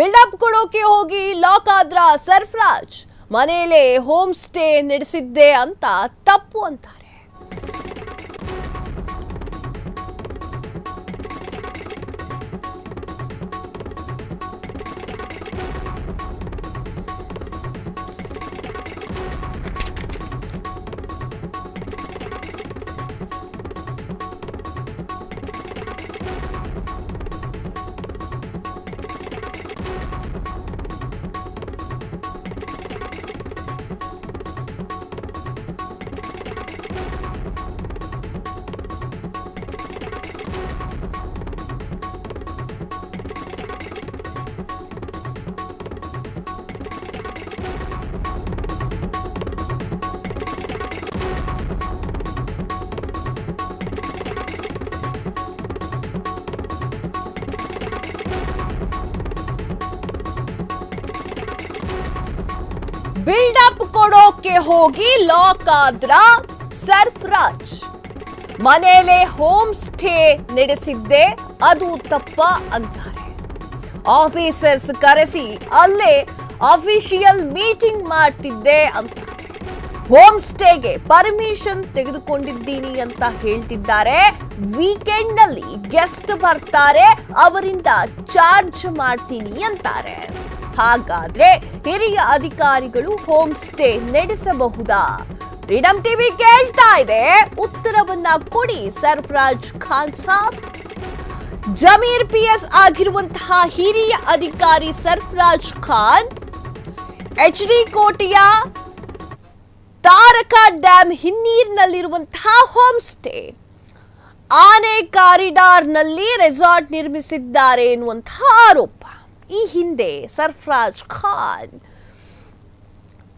Build up ಕೊಡೋಕೆ ಹೋಗಿ lock ಆದ್ರ ಸರ್ಫರಾಜ್. ಮನೆಯಲ್ಲೇ ಹೋಮ್ ಸ್ಟೇ ನಡೆಸಿದ್ದೆ ಅಂತ ತಪ್ಪು ಅಂತಾರೆ. ಬಿಲ್ಡಪ್ ಕೊಡೋಕೆ ಹೋಗಿ ಲಾಕ್ ಆದ್ರ ಸರ್ಫರಾಜ್. ಮನೆಯಲ್ಲೇ ಹೋಮ್ ಸ್ಟೇ ನಡೆಸಿದ್ದೆ ಅದು ತಪ್ಪ ಅಂತಾರೆ. ಆಫೀಸರ್ಸ್ ಕರೆಸಿ ಅಲ್ಲೇ ಅಫಿಷಿಯಲ್ ಮೀಟಿಂಗ್ ಮಾಡ್ತಿದ್ದೆ ಅಂತಾರೆ. ಹೋಮ್ ಸ್ಟೇಗೆ ಪರ್ಮಿಷನ್ ತೆಗೆದುಕೊಂಡಿದ್ದೀನಿ ಅಂತ ಹೇಳ್ತಿದ್ದಾರೆ. ವೀಕೆಂಡ್ ನಲ್ಲಿ ಗೆಸ್ಟ್ ಬರ್ತಾರೆ, ಅವರಿಂದ ಚಾರ್ಜ್ ಮಾಡ್ತೀನಿ ಅಂತಾರೆ. ಹಾಗಾದ್ರೆ ಹಿರಿಯ ಅಧಿಕಾರಿಗಳು ಹೋಮ್ ಸ್ಟೇ ನಡೆಸಬಹುದಾ? ಫ್ರೀಡಂ ಟಿವಿ ಕೇಳ್ತಾ ಇದೆ, ಉತ್ತರವನ್ನ ಕೊಡಿ ಸರ್ಫರಾಜ್ ಖಾನ್ ಸಾಬ್. ಜಮೀರ್ PS ಆಗಿರುವಂತಹ ಹಿರಿಯ ಅಧಿಕಾರಿ ಸರ್ಫರಾಜ್ ಖಾನ್ HD ಕೋಟೆಯ ತಾರಕ ಡ್ಯಾಮ್ ಹಿನ್ನೀರಿನಲ್ಲಿರುವಂತಹ ಹೋಮ್ ಸ್ಟೇ ಆನೆ ಕಾರಿಡಾರ್ನಲ್ಲಿ ರೆಸಾರ್ಟ್ ನಿರ್ಮಿಸಿದ್ದಾರೆ ಎನ್ನುವಂತಹ ಆರೋಪ. ಈ ಹಿಂದೆ ಸರ್ಫರಾಜ್ ಖಾನ್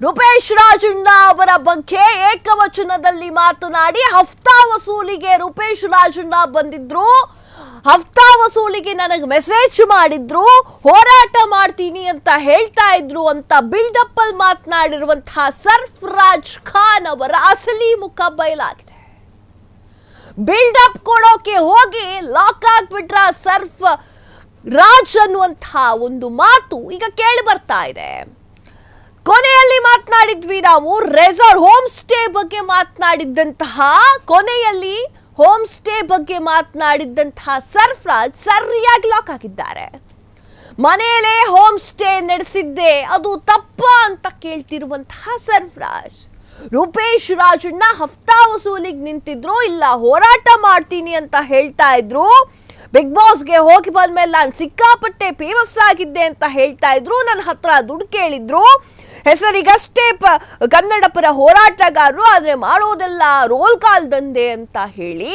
ರೂಪೇಶ್ ರಾಜಣ್ಣ ಅವರ ಬಗ್ಗೆ ಏಕವಚನದಲ್ಲಿ ಮಾತನಾಡಿ ಹಫ್ತಾ ವಸೂಲಿಗೆ ರೂಪೇಶ್ ರಾಜಣ್ಣ ಬಂದಿದ್ರು, ಹಫ್ತಾ ವಸೂಲಿಗೆ ನನಗೆ ಮೆಸೇಜ್ ಮಾಡಿದ್ರು, ಹೋರಾಟ ಮಾಡ್ತೀನಿ ಅಂತ ಹೇಳ್ತಾ ಇದ್ರು ಅಂತ ಬಿಲ್ಡಪ್ ಅಲ್ಲಿ ಮಾತನಾಡಿರುವಂತಹ ಸರ್ಫರಾಜ್ ಖಾನ್ ಅವರ ಅಸಲಿ ಮುಖ ಬಯಲಾಗಿದೆ. ಬಿಲ್ಡಪ್ ಕೊಡೋಕೆ ಹೋಗಿ ಲಾಕ್ ಆಗ್ಬಿಟ್ರ ಸರ್ಫ್ ರಾಜ್ ಅನ್ನುವಂತಹ ಒಂದು ಮಾತು ಈಗ ಕೇಳಿ ಬರ್ತಾ ಇದೆ. ಕೊನೆಯಲ್ಲಿ ಮಾತನಾಡಿದ್ವಿ ನಾವು ರೆಸಾರ್ಟ್ ಹೋಮ್ ಸ್ಟೇ ಬಗ್ಗೆ ಮಾತನಾಡಿದ್ದಂತಹ ಕೊನೆಯಲ್ಲಿ ಹೋಮ್ ಸ್ಟೇ ಬಗ್ಗೆ ಮಾತನಾಡಿದ್ದಂತಹ ಸರ್ಫರಾಜ್ ಸರಿಯಾಗಿ ಲಾಕ್ ಆಗಿದ್ದಾರೆ. ಮನೆಯಲ್ಲೇ ಹೋಮ್ ಸ್ಟೇ ನಡೆಸಿದ್ದೆ ಅದು ತಪ್ಪ ಅಂತ ಕೇಳ್ತಿರುವಂತಹ ಸರ್ಫರಾಜ್ ರೂಪೇಶ್ ರಾಜಣ್ಣ ಹಫ್ತಾ ವಸೂಲಿಗೆ ನಿಂತಿದ್ರು, ಇಲ್ಲ ಹೋರಾಟ ಮಾಡ್ತೀನಿ ಅಂತ ಹೇಳ್ತಾ ಇದ್ರು. ಬಿಗ್ ಬಾಸ್ಗೆ ಹೋಗಿ ಬಂದ್ಮೇಲೆ ನಾನು ಸಿಕ್ಕಾಪಟ್ಟೆ ಫೇಮಸ್ ಆಗಿದ್ದೆ ಅಂತ ಹೇಳ್ತಾ ಇದ್ರು, ನನ್ನ ಹತ್ರ ದುಡ್ಡು ಕೇಳಿದ್ರು, ಹೆಸರಿಗಷ್ಟೇ ಕನ್ನಡ ಪರ ಹೋರಾಟಗಾರರು, ಆದ್ರೆ ಮಾಡೋದೆಲ್ಲ ರೋಲ್ ಕಾಲ್ ದಂಧೆ ಅಂತ ಹೇಳಿ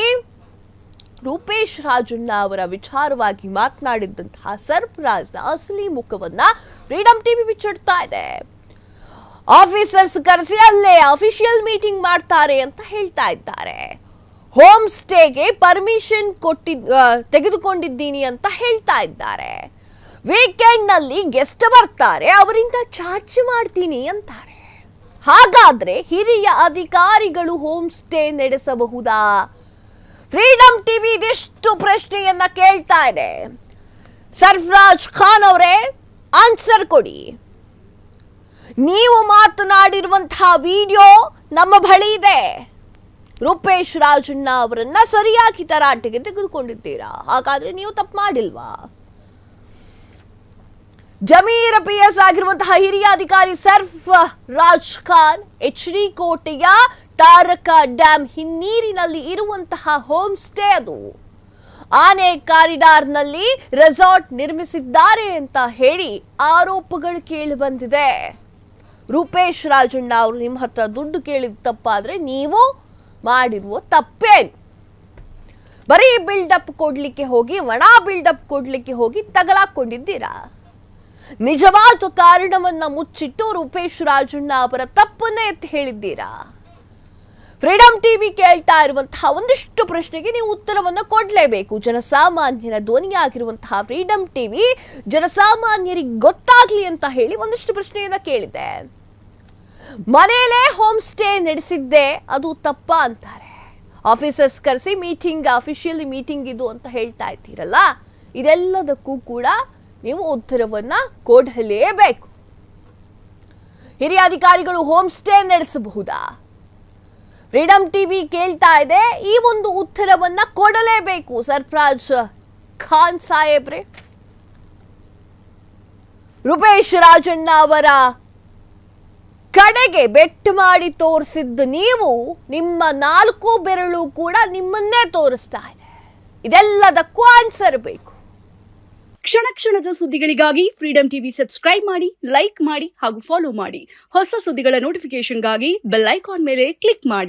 ರೂಪೇಶ್ ರಾಜಣ್ಣ ಅವರ ವಿಚಾರವಾಗಿ ಮಾತನಾಡಿದಂತಹ ಸರ್ಫರಾಜ್ನ ಅಸಲಿ ಮುಖವನ್ನ ಫ್ರೀಡಂ ಟಿವಿ ಬಿಚ್ಚಿಡ್ತಾ ಇದೆ. ಆಫೀಸರ್ಸ್ ಕರೆಸಿ ಅಲ್ಲೇ ಅಫಿಷಿಯಲ್ ಮೀಟಿಂಗ್ ಮಾಡ್ತಾರೆ ಅಂತ ಹೇಳ್ತಾ ಇದ್ದಾರೆ. ಹೋಮ್ ಸ್ಟೇಗೆ ಪರ್ಮಿಷನ್ ತೆಗೆದುಕೊಂಡಿದ್ದೀನಿ ಅಂತ ಹೇಳ್ತಾ ಇದ್ದಾರೆ. ವೀಕೆಂಡ್ ನಲ್ಲಿ ಗೆಸ್ಟ್ ಬರ್ತಾರೆ, ಅವರಿಂದ ಚಾರ್ಜ್ ಮಾಡ್ತೀನಿ ಅಂತಾರೆ. ಹಾಗಾದ್ರೆ ಹಿರಿಯ ಅಧಿಕಾರಿಗಳು ಹೋಮ್ ಸ್ಟೇ ನಡೆಸಬಹುದಾ? ಫ್ರೀಡಂ ಟಿವಿ ಇದಿಷ್ಟು ಪ್ರಶ್ನೆಯನ್ನ ಕೇಳ್ತಾ ಇದೆ. ಸರ್ಫರಾಜ್ ಖಾನ್ ಅವರೇ ಆನ್ಸರ್ ಕೊಡಿ. ನೀವು ಮಾತನಾಡಿರುವಂತಹ ವಿಡಿಯೋ ನಮ್ಮ ಬಳಿ ಇದೆ. ರೂಪೇಶ್ ರಾಜಣ್ಣ ಅವರನ್ನ ಸರಿಯಾಗಿ ತರಾಟೆಗೆ ತೆಗೆದುಕೊಂಡಿದ್ದೀರಾ, ಹಾಗಾದ್ರೆ ನೀವು ತಪ್ಪು ಮಾಡಿಲ್ವಾ? ಜಮೀರ್ PS ಆಗಿರುವಂತಹ ಹಿರಿಯ ಅಧಿಕಾರಿ ಸರ್ಫರಾಜ್ ಖಾನ್ HD ಕೋಟೆಯ ತಾರಕ ಡ್ಯಾಮ್ ಹಿನ್ನೀರಿನಲ್ಲಿ ಇರುವಂತಹ ಹೋಮ್ ಸ್ಟೇ ಅದು ಆನೆ ಕಾರಿಡಾರ್ನಲ್ಲಿ ರೆಸಾರ್ಟ್ ನಿರ್ಮಿಸಿದ್ದಾರೆ ಅಂತ ಹೇಳಿ ಆರೋಪಗಳು ಕೇಳಿ ಬಂದಿದೆ. ರೂಪೇಶ್ ರಾಜಣ್ಣ ಅವರು ನಿಮ್ಮ ಹತ್ರ ದುಡ್ಡು ಕೇಳಿದ ತಪ್ಪಾದ್ರೆ ನೀವು ಮಾಡಿರುವ ತಪ್ಪೇನು? ಬರೀ ಬಿಲ್ಡಪ್ ಕೊಡ್ಲಿಕ್ಕೆ ಹೋಗಿ ಒಣ ಬಿಲ್ಡಪ್ ಕೊಡ್ಲಿಕ್ಕೆ ಹೋಗಿ ತಗಲಾಕೊಂಡಿದ್ದೀರಾ? ನಿಜವಾದ ಕಾರಣವನ್ನ ಮುಚ್ಚಿಟ್ಟು ರೂಪೇಶ್ ರಾಜಣ್ಣ ಅವರ ತಪ್ಪನ್ನೇ ಎತ್ತಿ ಹೇಳಿದ್ದೀರಾ? ಫ್ರೀಡಂ ಟಿವಿ ಕೇಳ್ತಾ ಇರುವಂತಹ ಒಂದಿಷ್ಟು ಪ್ರಶ್ನೆಗೆ ನೀವು ಉತ್ತರವನ್ನು ಕೊಡಲೇಬೇಕು. ಜನಸಾಮಾನ್ಯರ ಧ್ವನಿಯಾಗಿರುವಂತಹ ಫ್ರೀಡಂ ಟಿವಿ ಜನಸಾಮಾನ್ಯರಿಗೆ ಗೊತ್ತಾಗ್ಲಿ ಅಂತ ಹೇಳಿ ಒಂದಿಷ್ಟು ಪ್ರಶ್ನೆಯನ್ನ ಕೇಳಿದೆ. ಮನೆಯಲ್ಲೇ ಹೋಮ್ ಸ್ಟೇ ನಡೆಸಿದ್ದೆ ಅದು ತಪ್ಪ ಅಂತಾರೆ. ಆಫೀಸರ್ಸ್ ಕರೆಸಿ ಮೀಟಿಂಗ್ ಅಫಿಷಿಯಲ್ ಮೀಟಿಂಗ್ ಇದು ಅಂತ ಹೇಳ್ತಾ ಇದ್ದೀರಲ್ಲ, ಇದೆಲ್ಲದಕ್ಕೂ ಕೂಡ ನೀವು ಉತ್ತರವನ್ನ ಕೊಡಲೇಬೇಕು. ಹಿರಿಯ ಅಧಿಕಾರಿಗಳು ಹೋಮ್ ಸ್ಟೇ ನಡೆಸಬಹುದಾ? ಫ್ರೀಡಂ ಟಿವಿ ಕೇಳ್ತಾ ಇದೆ, ಈ ಒಂದು ಉತ್ತರವನ್ನ ಕೊಡಲೇಬೇಕು ಸರ್ಫರಾಜ್ ಖಾನ್ ಸಾಹೇಬ್ರೆ. ರೂಪೇಶ್ ರಾಜಣ್ಣ ಅವರ ಕಡೆಗೆ ಬೆಟ್ ಮಾಡಿ ತೋರಿಸಿದ್ದು ನೀವು, ನಿಮ್ಮ 4 ಬೆರಳು ಕೂಡ ನಿಮ್ಮನ್ನೇ ತೋರಿಸ್ತಾ ಇದೆ. ಇದೆಲ್ಲದಕ್ಕೂ ಆನ್ಸರ್ ಬೇಕು. ಕ್ಷಣ ಕ್ಷಣದ ಸುದ್ದಿಗಳಿಗಾಗಿ ಫ್ರೀಡಂ ಟಿವಿ ಸಬ್ಸ್ಕ್ರೈಬ್ ಮಾಡಿ, ಲೈಕ್ ಮಾಡಿ ಹಾಗೂ ಫಾಲೋ ಮಾಡಿ. ಹೊಸ ಸುದ್ದಿಗಳ ನೋಟಿಫಿಕೇಶನ್ಗಾಗಿ ಬೆಲ್ ಐಕಾನ್ ಮೇಲೆ ಕ್ಲಿಕ್ ಮಾಡಿ.